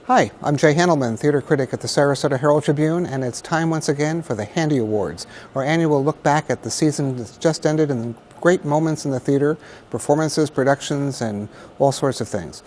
Hi, I'm Jay Handelman, theater critic at the Sarasota Herald-Tribune, and it's time once again for the Handy Awards, our annual look back at the season that's just ended and the great moments in the theater, performances, productions, and all sorts of things.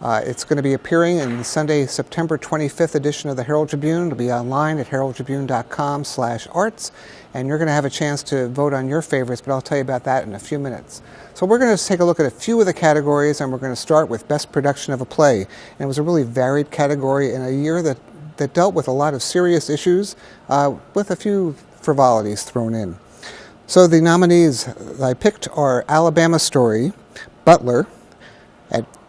It's going to be appearing in the Sunday, September 25th edition of the Herald-Tribune. It'll be online at heraldtribune.com/arts, and you're going to have a chance to vote on your favorites, but I'll tell you about that in a few minutes. So we're going to take a look at a few of the categories, and we're going to start with Best Production of a Play. And it was a really varied category in a year that dealt with a lot of serious issues, with a few frivolities thrown in. So the nominees I picked are Alabama Story, Butler,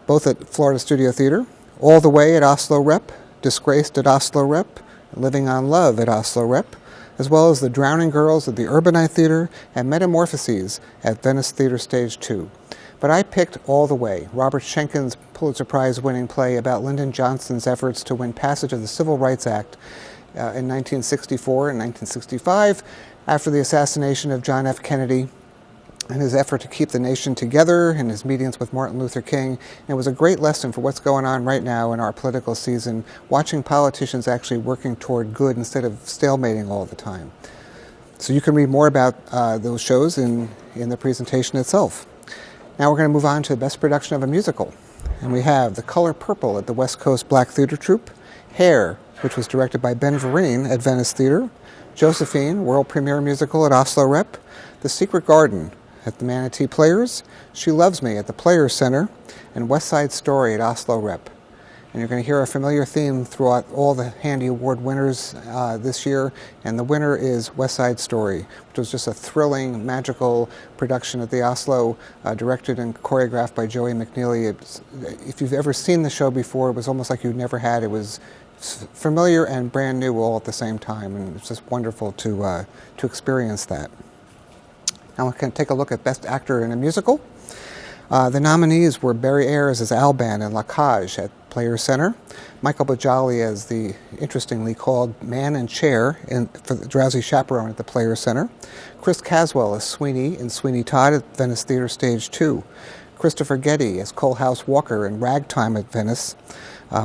both at Florida Studio Theater, All the Way at Oslo Rep, Disgraced at Oslo Rep, Living on Love at Oslo Rep, as well as The Drowning Girls at the Urbanite Theater and Metamorphoses at Venice Theater Stage 2. But I picked All the Way, Robert Schenkken's Pulitzer Prize-winning play about Lyndon Johnson's efforts to win passage of the Civil Rights Act in 1964 and 1965 after the assassination of John F. Kennedy, and his effort to keep the nation together in his meetings with Martin Luther King. And it was a great lesson for what's going on right now in our political season, watching politicians actually working toward good instead of stalemating all the time. So you can read more about those shows in the presentation itself. Now we're going to move on to the Best Production of a Musical. And we have The Color Purple at the West Coast Black Theater Troupe, Hair, which was directed by Ben Vereen at Venice Theater, Josephine, world premiere musical at Oslo Rep, The Secret Garden at the Manatee Players, She Loves Me at the Players Center, and West Side Story at Oslo Rep. And you're going to hear a familiar theme throughout all the Handy Award winners this year, and the winner is West Side Story, which was just a thrilling, magical production at the Oslo, directed and choreographed by Joey McNeely. If you've ever seen the show before, it was almost like you never had. It was familiar and brand new all at the same time, and it's just wonderful to experience that. Now we can take a look at Best Actor in a Musical. The nominees were Barry Ayers as Alban in La Cage at Players Center, Michael Bajali as the interestingly called Man in Chair for the Drowsy Chaperone at the Players Center, Chris Caswell as Sweeney in Sweeney Todd at Venice Theater Stage 2, Christopher Getty as Coalhouse Walker in Ragtime at Venice,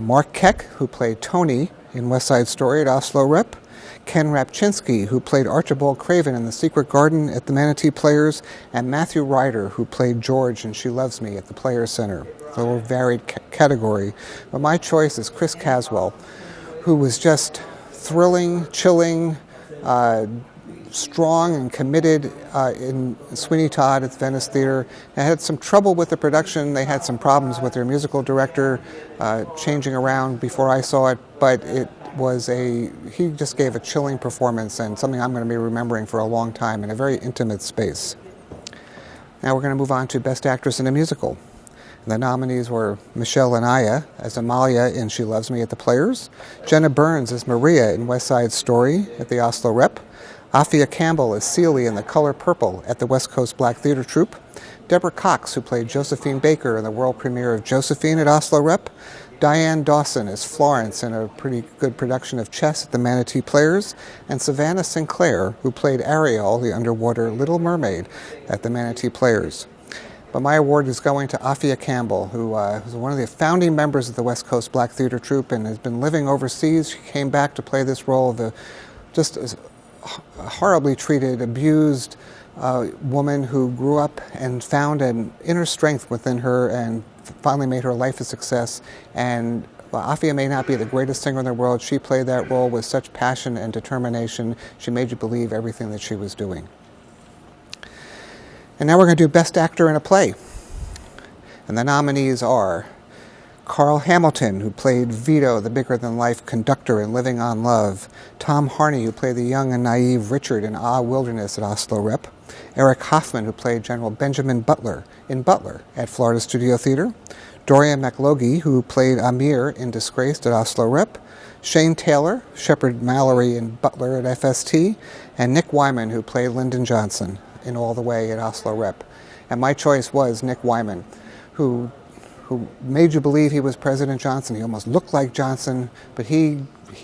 Mark Keck, who played Tony in West Side Story at Oslo Rep, Ken Rapchinsky, who played Archibald Craven in The Secret Garden at the Manatee Players, and Matthew Ryder, who played George in She Loves Me at the Players Center. So a varied category. But my choice is Chris Caswell, who was just thrilling, chilling, strong and committed in Sweeney Todd at the Venice Theater. They had some trouble with the production. They had some problems with their musical director changing around before I saw it, but he just gave a chilling performance and something I'm going to be remembering for a long time in a very intimate space. Now we're going to move on to Best Actress in a Musical. And the nominees were Michelle Anaya as Amalia in She Loves Me at the Players, Jenna Burns as Maria in West Side Story at the Oslo Rep, APPHIA Campbell as Celie in The Color Purple at the West Coast Black Theater Troupe, Deborah Cox, who played Josephine Baker in the world premiere of Josephine at Oslo Rep, Diane Dawson as Florence in a pretty good production of Chess at the Manatee Players, and Savannah Sinclair, who played Ariel, the underwater Little Mermaid, at the Manatee Players. But my award is going to APPHIA Campbell, who was one of the founding members of the West Coast Black Theater Troupe and has been living overseas. She came back to play this role of just a horribly treated, abused woman who grew up and found an inner strength within her and finally made her life a success. And while APPHIA may not be the greatest singer in the world, she played that role with such passion and determination. She made you believe everything that she was doing. And now we're going to do Best Actor in a Play. And the nominees are Carl Hamilton, who played Vito, the bigger-than-life conductor in Living on Love, Tom Harney, who played the young and naive Richard in Ah Wilderness at Oslo Rep, Eric Hoffman, who played General Benjamin Butler in Butler at Florida Studio Theater, Dorian McLogie, who played Amir in Disgraced at Oslo Rep, Shane Taylor, Shepard Mallory in Butler at FST, and Nick Wyman, who played Lyndon Johnson in All the Way at Oslo Rep. And my choice was Nick Wyman, who who made you believe he was President Johnson. He almost looked like Johnson, but he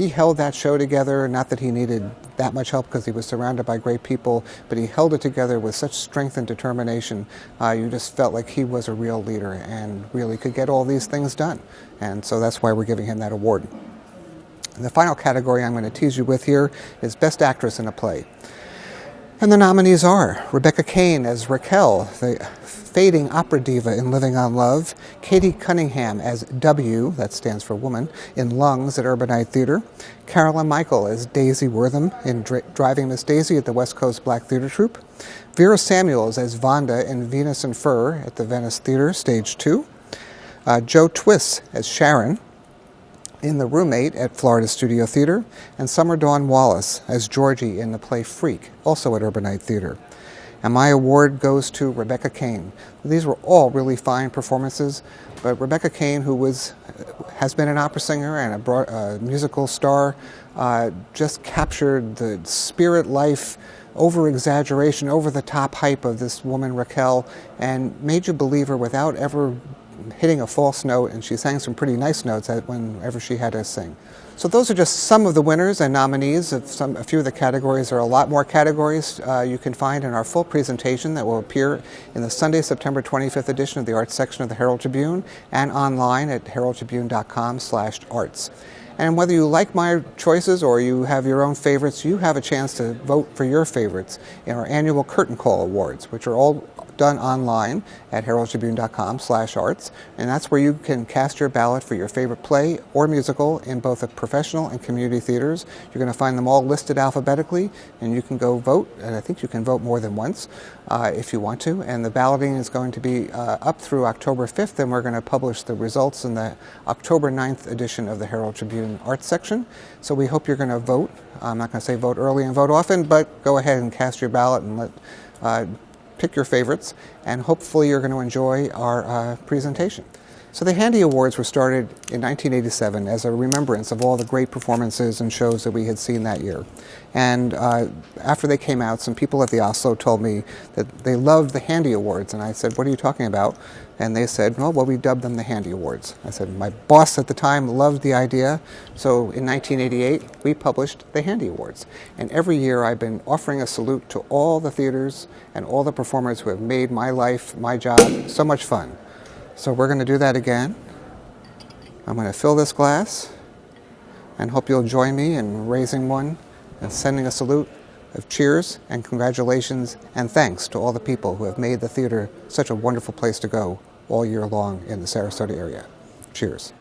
held that show together. Not that he needed that much help because he was surrounded by great people, but he held it together with such strength and determination. You just felt like he was a real leader and really could get all these things done. And so that's why we're giving him that award. And the final category I'm going to tease you with here is Best Actress in a Play. And the nominees are Rebecca Caine as Raquel, the fading opera diva in Living on Love, Katie Cunningham as W, that stands for woman, in Lungs at Urbanite Theater, Carolyn Michael as Daisy Wortham in Driving Miss Daisy at the West Coast Black Theater Troupe, Vera Samuels as Vonda in Venus and Fur at the Venice Theater, Stage 2, Joe Twiss as Sharon in The Roommate at Florida Studio Theater, and Summer Dawn Wallace as Georgie in the play Freak, also at Urbanite Theater. And my award goes to Rebecca Caine. These were all really fine performances, but Rebecca Caine, who has been an opera singer and a musical star, just captured the spirit, life, over-exaggeration, over-the-top hype of this woman, Raquel, and made you believe her without ever hitting a false note, and she sang some pretty nice notes whenever she had to sing. So those are just some of the winners and nominees of a few of the categories. There are a lot more categories you can find in our full presentation that will appear in the Sunday, September 25th edition of the Arts section of the Herald-Tribune and online at heraldtribune.com/arts. And whether you like my choices or you have your own favorites, you have a chance to vote for your favorites in our annual Curtain Call Awards, which are all done online at heraldtribune.com/arts, and that's where you can cast your ballot for your favorite play or musical in both the professional and community theaters. You're going to find them all listed alphabetically, and you can go vote, and I think you can vote more than once if you want to, and the balloting is going to be up through October 5th, and we're going to publish the results in the October 9th edition of the Herald-Tribune Arts section. So we hope you're going to vote. I'm not going to say vote early and vote often, but go ahead and cast your ballot and pick your favorites, and hopefully you're going to enjoy our presentation. So the Handy Awards were started in 1987 as a remembrance of all the great performances and shows that we had seen that year. And after they came out, some people at the ASOLO told me that they loved the Handy Awards, and I said, what are you talking about? And they said, well, we dubbed them the Handy Awards. I said, my boss at the time loved the idea, so in 1988 we published the Handy Awards. And every year I've been offering a salute to all the theaters and all the performers who have made my life, my job, so much fun. So we're going to do that again. I'm going to fill this glass and hope you'll join me in raising one and sending a salute of cheers and congratulations and thanks to all the people who have made the theater such a wonderful place to go all year long in the Sarasota area. Cheers.